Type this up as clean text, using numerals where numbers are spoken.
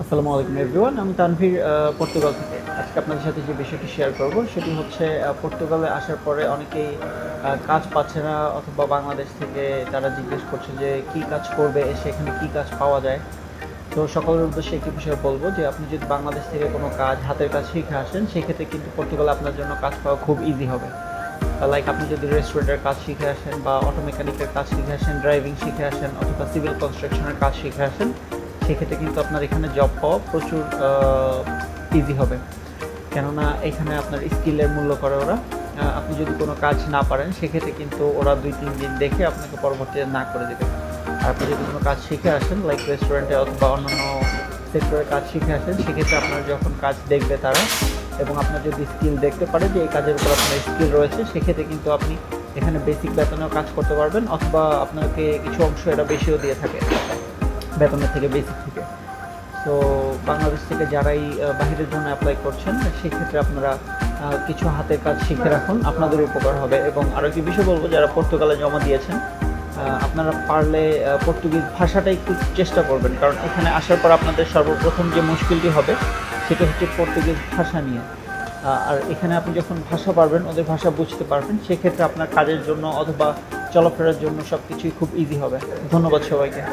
আসসালামু আলাইকুম এভরিওয়ান, আমি তানভীর পর্তুগাল থেকে। আজকে আপনাদের সাথে যে বিষয়টি শেয়ার করব সেটি হচ্ছে পর্তুগালে আসার পরে অনেকেই কাজ পাচ্ছে না, অথবা বাংলাদেশ থেকে তারা জিজ্ঞেস করছে যে কী কাজ করবে, এসে এখানে কী কাজ পাওয়া যায়। তো সকলের উদ্দেশ্যে একটি বিষয় বলবো যে আপনি যদি বাংলাদেশ থেকে কোনো কাজ, হাতের কাজ শিখে আসেন, সেক্ষেত্রে কিন্তু পর্তুগালে আপনার জন্য কাজ পাওয়া খুব ইজি হবে। লাইক আপনি যদি রেস্টুরেন্টের কাজ শিখে আসেন, বা অটো মেকানিকের কাজ শিখে আসেন, ড্রাইভিং শিখে আসেন, অথবা সিভিল কনস্ট্রাকশনের কাজ শিখে আসেন, সেক্ষেত্রে কিন্তু আপনার এখানে জব পাওয়া প্রচুর ইজি হবে। কেননা এখানে আপনার স্কিলের মূল্য করে ওরা। আপনি যদি কোনো কাজ না পারেন, সেক্ষেত্রে কিন্তু ওরা 2-3 দিন দেখে আপনাকে পরবর্তীতে না করে দেবে। আর আপনি যদি কোনো কাজ শিখে আসেন, লাইক রেস্টুরেন্টে অথবা অন্যান্য সেক্টরের কাজ শিখে আসেন, সেক্ষেত্রে আপনার যখন কাজ দেখবে তারা, এবং আপনার যদি স্কিল দেখতে পারে যে এই কাজের উপর আপনার স্কিল রয়েছে, সেক্ষেত্রে কিন্তু আপনি এখানে বেসিক বেতনেও কাজ করতে পারবেন, অথবা আপনাকে কিছু অংশ এরা বেশিও দিয়ে থাকে বেতনের থেকে, বেসিক থেকে। তো বাংলাদেশ থেকে যারাই বাহিরের জন্য অ্যাপ্লাই করছেন, সেক্ষেত্রে আপনারা কিছু হাতের কাজ শিখে রাখুন, আপনাদের উপকার হবে। এবং আরও একটি বিষয় বলবো, যারা পর্তুগালে জমা দিয়েছেন, আপনারা পারলে পর্তুগিজ ভাষাটা একটু চেষ্টা করবেন, কারণ এখানে আসার পর আপনাদের সর্বপ্রথম যে মুশকিলটি হবে সেটা হচ্ছে পর্তুগিজ ভাষা নিয়ে। আর এখানে আপনি যখন ভাষা পারবেন, ওদের ভাষা বুঝতে পারবেন, সেক্ষেত্রে আপনার কাজের জন্য অথবা চলাফেরার জন্য সব কিছুই খুব ইজি হবে। ধন্যবাদ সবাইকে।